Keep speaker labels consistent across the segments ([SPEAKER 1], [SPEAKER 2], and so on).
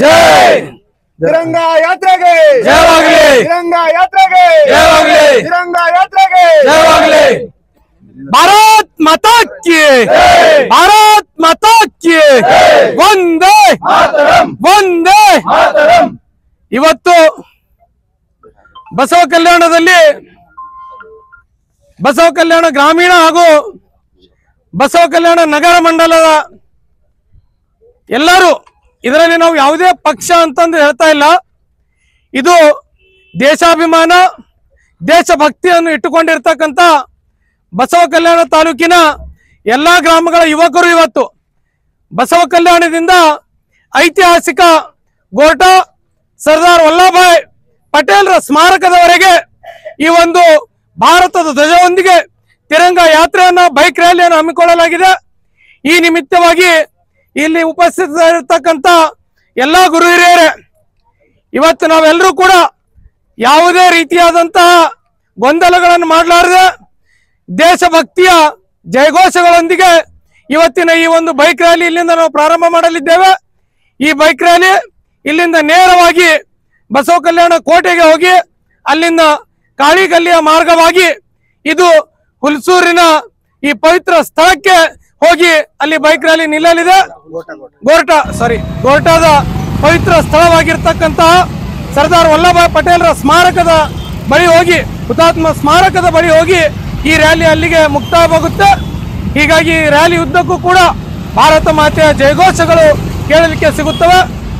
[SPEAKER 1] ಜೈ
[SPEAKER 2] ತಿರಂಗಾ ಯಾತ್ರೆಗೆ
[SPEAKER 1] ಜಯವಾಗಲಿ
[SPEAKER 2] ತಿರಂಗಾ ಯಾತ್ರೆಗೆ
[SPEAKER 1] ಜಯವಾಗಲಿ
[SPEAKER 2] ತಿರಂಗಾ ಯಾತ್ರೆಗೆ
[SPEAKER 1] ಜಯವಾಗಲಿ ಭಾರತ್ ಮಾತಾ ಕಿ ಭಾರತ್ ಮಾತಾ ಕಿ ವಂದೇ
[SPEAKER 2] ಮಾತರಂ
[SPEAKER 1] ವಂದೇ
[SPEAKER 2] ಮಾತರಂ
[SPEAKER 1] ಇವತ್ತು ಬಸವ ಕಲ್ಯಾಣದಲ್ಲಿ ಬಸವ ಕಲ್ಯಾಣ ಗ್ರಾಮೀಣ ಹಾಗೂ ಬಸವ ಕಲ್ಯಾಣ ನಗರ ಮಂಡಲದ ಎಲ್ಲರೂ ಇದರಲ್ಲಿ ನಾವು ಯಾವುದೇ ಪಕ್ಷ ಅಂತಂದು ಹೇಳ್ತಾ ಇಲ್ಲ. ಇದು ದೇಶಾಭಿಮಾನ ದೇಶಭಕ್ತಿಯನ್ನು ಇಟ್ಟುಕೊಂಡಿರ್ತಕ್ಕಂಥ ಬಸವ ಕಲ್ಯಾಣ ತಾಲೂಕಿನ ಎಲ್ಲಾ ಗ್ರಾಮಗಳ ಯುವಕರು ಇವತ್ತು ಬಸವ ಕಲ್ಯಾಣದಿಂದ ಐತಿಹಾಸಿಕ ಗೋರ್ಟಾ ಸರ್ದಾರ್ ವಲ್ಲಭಭಾಯ್ ಪಟೇಲ್ರ ಸ್ಮಾರಕದವರೆಗೆ ಈ ಒಂದು ಭಾರತದ ಧ್ವಜದೊಂದಿಗೆ ತಿರಂಗ ಯಾತ್ರೆಯನ್ನ ಬೈಕ್ ರ್ಯಾಲಿಯನ್ನು ಹಮ್ಮಿಕೊಳ್ಳಲಾಗಿದೆ. ಈ ನಿಮಿತ್ತವಾಗಿ ಇಲ್ಲಿ ಉಪಸ್ಥಿತರಿರ್ತಕ್ಕಂಥ ಎಲ್ಲಾ ಗುರು ಹಿರಿಯರೇ, ಇವತ್ತು ನಾವೆಲ್ಲರೂ ಕೂಡ ಯಾವುದೇ ರೀತಿಯಾದಂತಹ ಗೊಂದಲಗಳನ್ನು ಮಾಡಲಾರದೆ ದೇಶಭಕ್ತಿಯ ಜಯಘೋಷಗಳೊಂದಿಗೆ ಇವತ್ತಿನ ಈ ಒಂದು ಬೈಕ್ ರ್ಯಾಲಿ ಇಲ್ಲಿಂದ ನಾವು ಪ್ರಾರಂಭ ಮಾಡಲಿದ್ದೇವೆ. ಈ ಬೈಕ್ ರ್ಯಾಲಿ ಇಲ್ಲಿಂದ ನೇರವಾಗಿ ಬಸವ ಕಲ್ಯಾಣ ಕೋಟೆಗೆ ಹೋಗಿ ಅಲ್ಲಿಂದ ಕಾಳಿಗಲ್ಲಿಯ ಮಾರ್ಗವಾಗಿ ಇದು ಹುಲ್ಸೂರಿನ ಈ ಪವಿತ್ರ ಸ್ಥಳಕ್ಕೆ ಹೋಗಿ ಅಲ್ಲಿ ಬೈಕ್ ರ್ಯಾಲಿ ನಿಲ್ಲಲಿದೆ. ಗೋರ್ಟಾದ ಪವಿತ್ರ ಸ್ಥಳವಾಗಿರ್ತಕ್ಕಂತಹ ಸರ್ದಾರ್ ವಲ್ಲಭಭಾಯ್ ಪಟೇಲ್ರ ಸ್ಮಾರಕದ ಬಳಿ ಹೋಗಿ ಹುತಾತ್ಮ ಸ್ಮಾರಕದ ಬಳಿ ಹೋಗಿ ಈ ರ್ಯಾಲಿ ಅಲ್ಲಿಗೆ ಮುಕ್ತಾಯವಾಗುತ್ತೆ. ಹೀಗಾಗಿ ರ್ಯಾಲಿ ಉದ್ದಕ್ಕೂ ಕೂಡ ಭಾರತ ಮಾತೆಯ ಜಯಘೋಷಗಳು ಕೇಳಲಿಕ್ಕೆ ಸಿಗುತ್ತವೆ.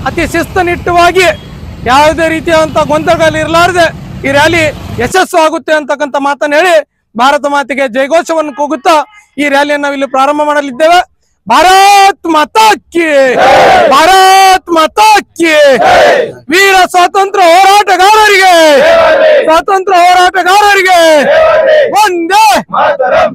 [SPEAKER 1] ಅತಿ ಶಿಸ್ತುನಿಟ್ಟವಾಗಿ ಯಾವುದೇ ರೀತಿಯಾದಂತಹ ಗೊಂದಲಗಳಿರಲಾರದೆ ಈ ರ್ಯಾಲಿ ಯಶಸ್ಸು ಆಗುತ್ತೆ ಅಂತಕ್ಕಂಥ ಮಾತನ್ನು ಹೇಳಿ ಭಾರತ ಮಾತೆಗೆ ಜಯಘೋಷವನ್ನು ಕೂಗುತ್ತಾ ಈ ರ್ಯಾಲಿಯನ್ನು ನಾವು ಇಲ್ಲಿ ಪ್ರಾರಂಭ ಮಾಡಲಿದ್ದೇವೆ. ಭಾರತ್ ಮಾತಾ ಕಿ ಭಾರತ್ ಮಾತಾ ಕಿ ವೀರ ಸ್ವಾತಂತ್ರ್ಯ ಹೋರಾಟಗಾರರಿಗೆ ವಂದೇ ಮಾತರಂ.